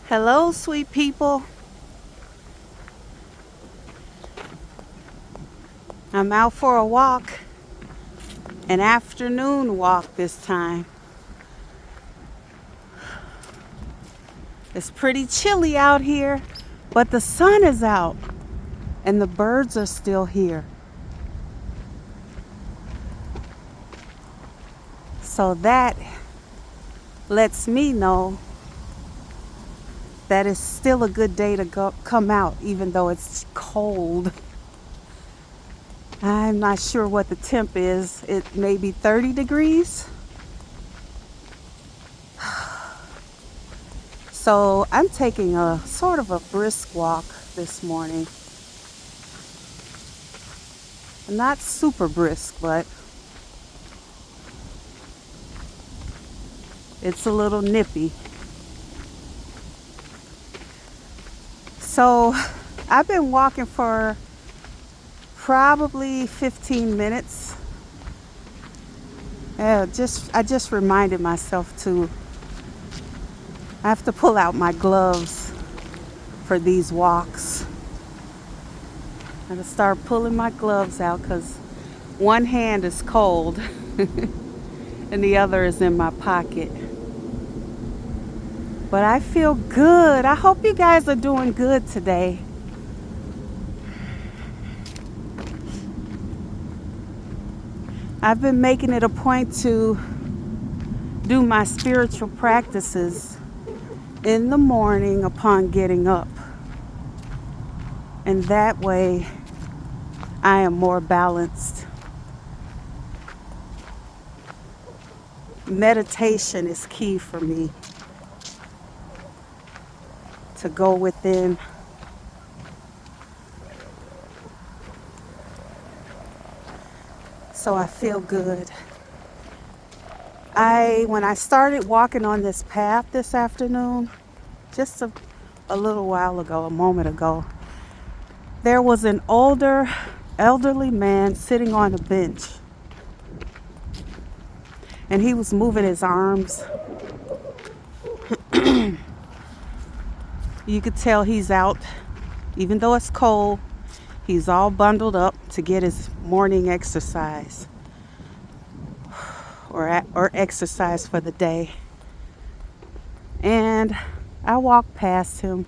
Hello, sweet people. I'm out for a walk, an afternoon walk this time. It's pretty chilly out here, but the sun is out and the birds are still here. So that lets me know that it's still a good day to come out, even though it's cold. I'm not sure what the temp is. It may be 30 degrees. So I'm taking a sort of a brisk walk this morning. Not super brisk, but it's a little nippy. So I've been walking for probably 15 minutes. I just reminded myself I have to pull out my gloves for these walks. I'm gonna start pulling my gloves out because one hand is cold and the other is in my pocket. But I feel good. I hope you guys are doing good today. I've been making it a point to do my spiritual practices in the morning upon getting up. And that way I am more balanced. Meditation is key for me to go within. So I feel good. When I started walking on this path this afternoon, just a little while ago, a moment ago, there was an elderly man sitting on a bench. And he was moving his arms. You could tell he's out, even though it's cold. He's all bundled up to get his morning exercise or exercise for the day. And I walked past him.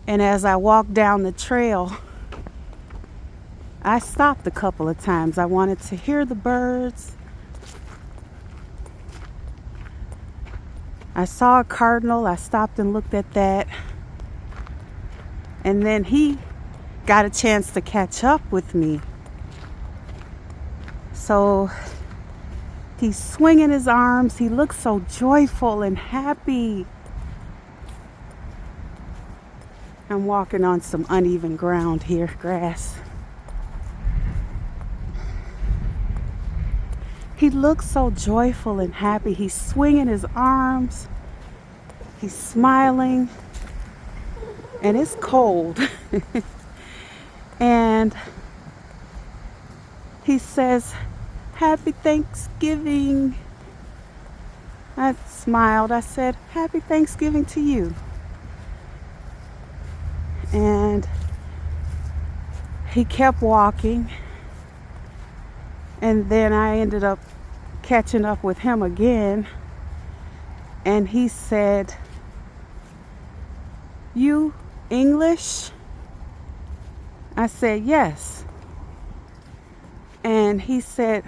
And as I walked down the trail, I stopped a couple of times. I wanted to hear the birds. I saw a cardinal. I stopped and looked at that. And then he got a chance to catch up with me. So he's swinging his arms. He looks so joyful and happy. I'm walking on some uneven ground here, grass. He looks so joyful and happy. He's swinging his arms. He's smiling. And it's cold. And he says, "Happy Thanksgiving." I smiled. I said, "Happy Thanksgiving to you." And he kept walking. And then I ended up catching up with him again. And he said, "You English?" I said, "Yes." And he said,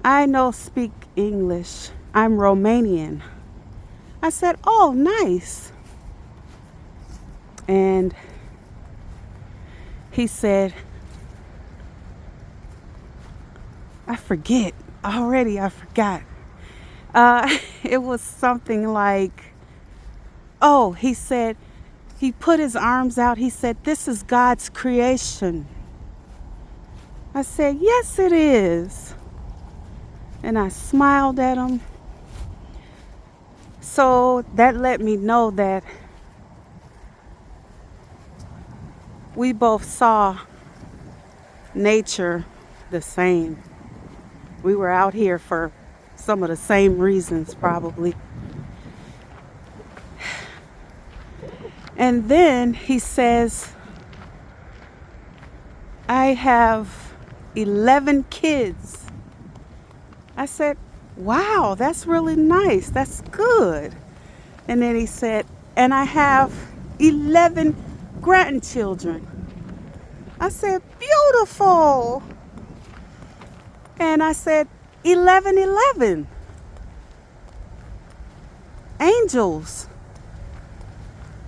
"I no speak English. I'm Romanian." I said, "Oh, nice." And he said, I forgot. It was something like, he said, he put his arms out. He said, "This is God's creation." I said, "Yes, it is." And I smiled at him. So that let me know that we both saw nature the same. We were out here for some of the same reasons, probably. And then he says, I have 11 kids. I said, wow, that's really nice. That's good. And then he said, and I have 11 grandchildren. I said, beautiful. And I said, 11, angels.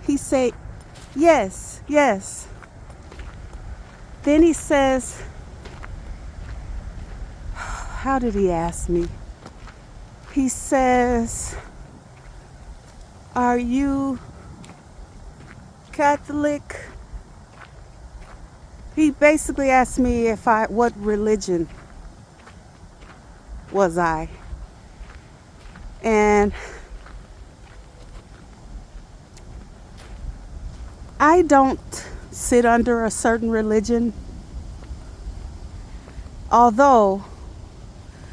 He said, yes, yes. Then he says, how did he ask me? He says, are you Catholic? He basically asked me what religion was I. And I don't sit under a certain religion. Although,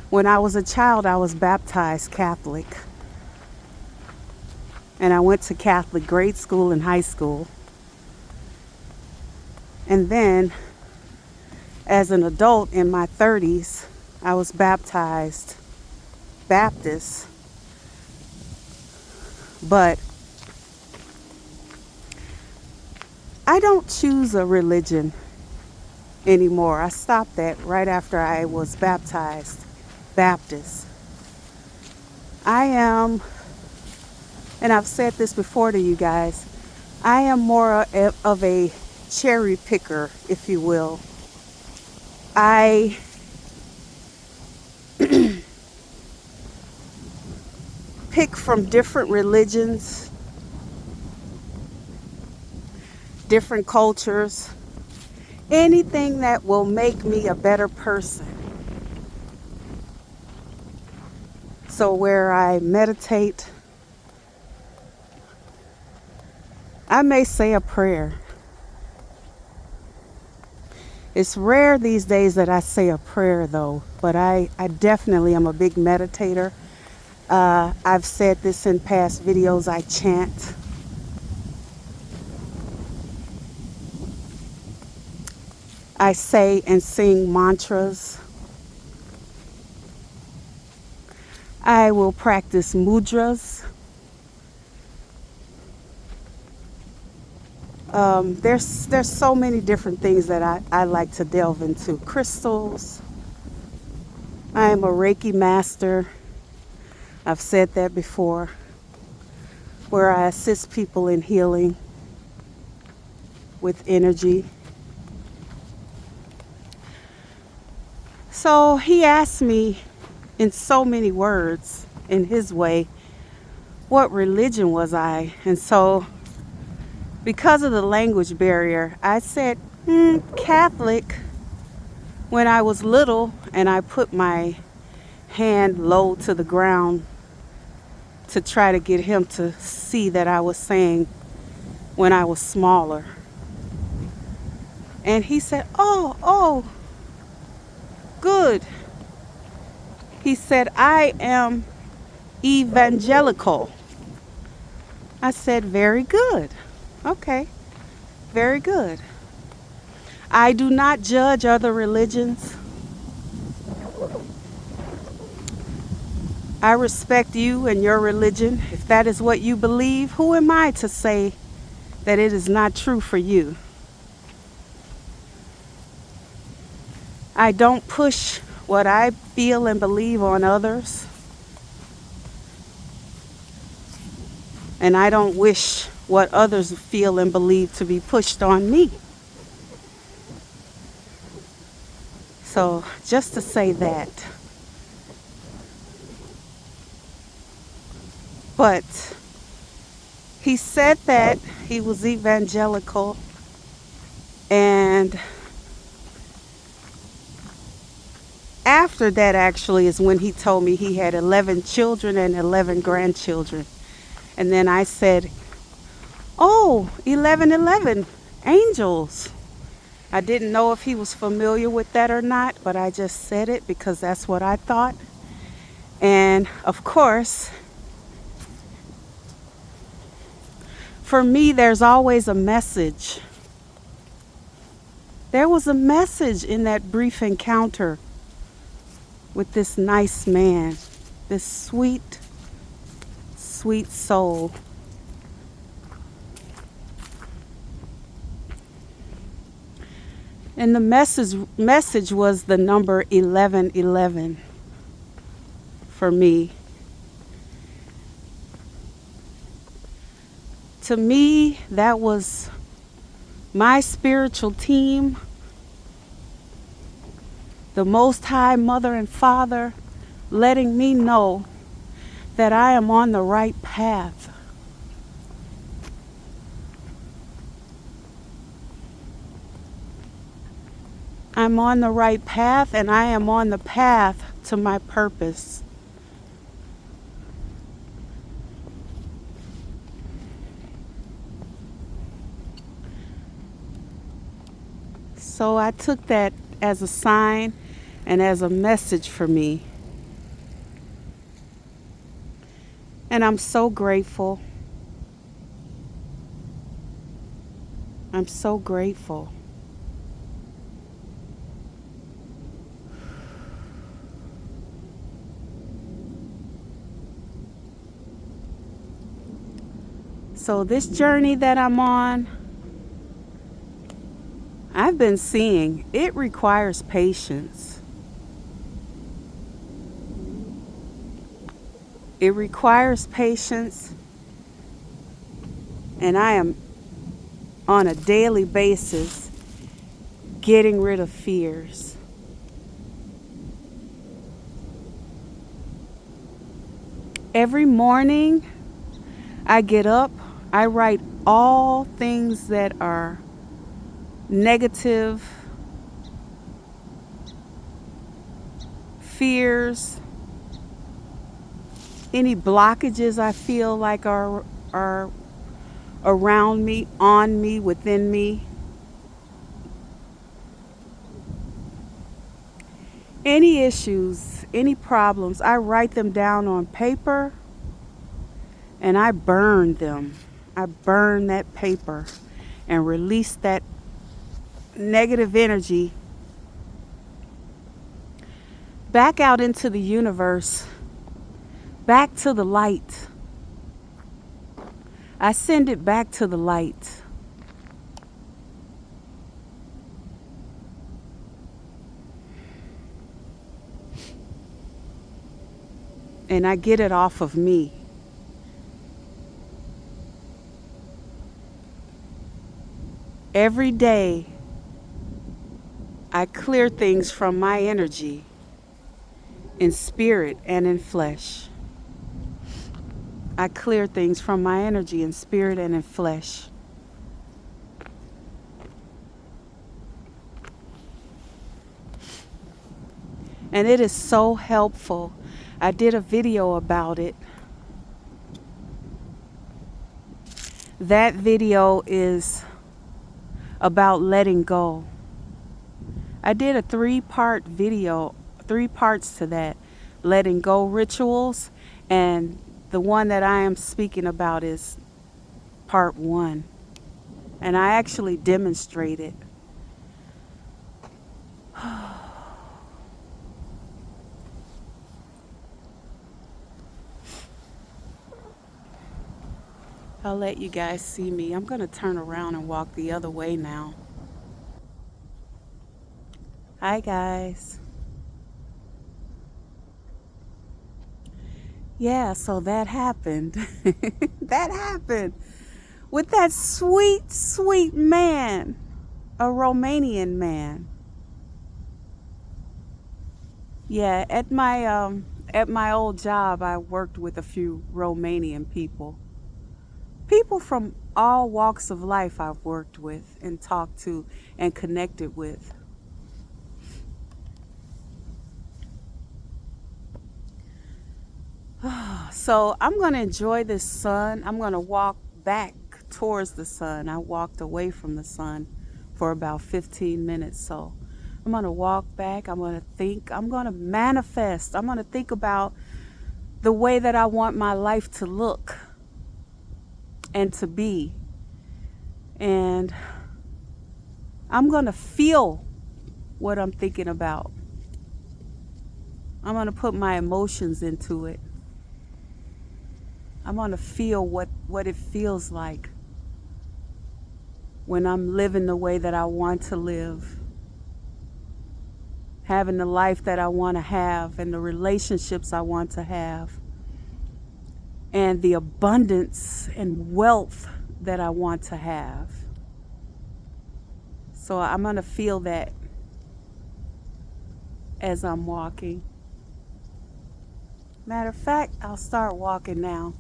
when I was a child, I was baptized Catholic. And I went to Catholic grade school and high school. And then, as an adult in my 30s, I was baptized Baptist. But I don't choose a religion anymore. I stopped that right after I was baptized Baptist. I am, and I've said this before to you guys, I am more of a cherry picker, if you will. I pick from different religions, different cultures, anything that will make me a better person. So where I meditate, I may say a prayer. It's rare these days that I say a prayer though, but I definitely am a big meditator. I've said this in past videos, I chant. I say and sing mantras. I will practice mudras. There's so many different things that I like to delve into. Crystals. I am a Reiki master. I've said that before. Where I assist people in healing with energy. So he asked me in so many words, in his way, what religion was I? And so, because of the language barrier, I said, Catholic, when I was little, and I put my hand low to the ground to try to get him to see that I was saying when I was smaller. And he said, oh, good. He said, I am evangelical. I said, very good. Okay, very good. I do not judge other religions. I respect you and your religion. If that is what you believe, who am I to say that it is not true for you? I don't push what I feel and believe on others. And I don't wish what others feel and believe to be pushed on me. So, just to say that. But he said that he was evangelical, and after that actually is when he told me he had 11 children and 11 grandchildren. And then I said, oh, 11, angels. I didn't know if he was familiar with that or not, but I just said it because that's what I thought. And of course, For me, there's always a message. There was a message in that brief encounter with this nice man, this sweet, sweet soul. And the message was the number 1111 for me. To me, that was my spiritual team, the Most High Mother and Father, letting me know that I am on the right path. I'm on the right path, and I am on the path to my purpose. So I took that as a sign and as a message for me. And I'm so grateful. I'm so grateful. So this journey that I'm on, I've been seeing it requires patience. It requires patience, and I am on a daily basis getting rid of fears. Every morning I get up, I write all things that are negative, fears, any blockages I feel like are around me, on me, within me. Any issues, any problems, I write them down on paper and I burn them. I burn that paper and release that negative energy back out into the universe, back to the light. I send it back to the light. And I get it off of me. Every day, I clear things from my energy in spirit and in flesh. I clear things from my energy in spirit and in flesh. And it is so helpful. I did a video about it. That video is about letting go. I did a 3-part video, 3 parts to that, letting go rituals, and the one that I am speaking about is part 1. And I actually demonstrated. I'll let you guys see me. I'm going to turn around and walk the other way now. Hi, guys. Yeah, so that happened. That happened with that sweet, sweet man, a Romanian man. Yeah, at my old job, I worked with a few Romanian people. People from all walks of life I've worked with and talked to and connected with. So I'm going to enjoy this sun. I'm going to walk back towards the sun. I walked away from the sun for about 15 minutes. So I'm going to walk back. I'm going to think. I'm going to manifest. I'm going to think about the way that I want my life to look and to be. And I'm going to feel what I'm thinking about. I'm going to put my emotions into it. I'm going to feel what it feels like when I'm living the way that I want to live, having the life that I want to have, and the relationships I want to have, and the abundance and wealth that I want to have. So I'm going to feel that as I'm walking. Matter of fact, I'll start walking now.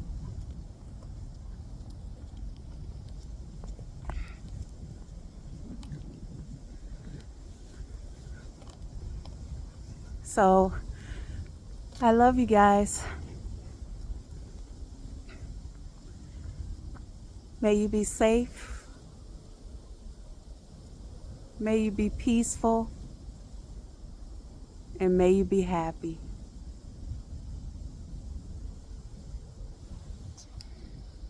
So I love you guys. May you be safe. May you be peaceful. And may you be happy.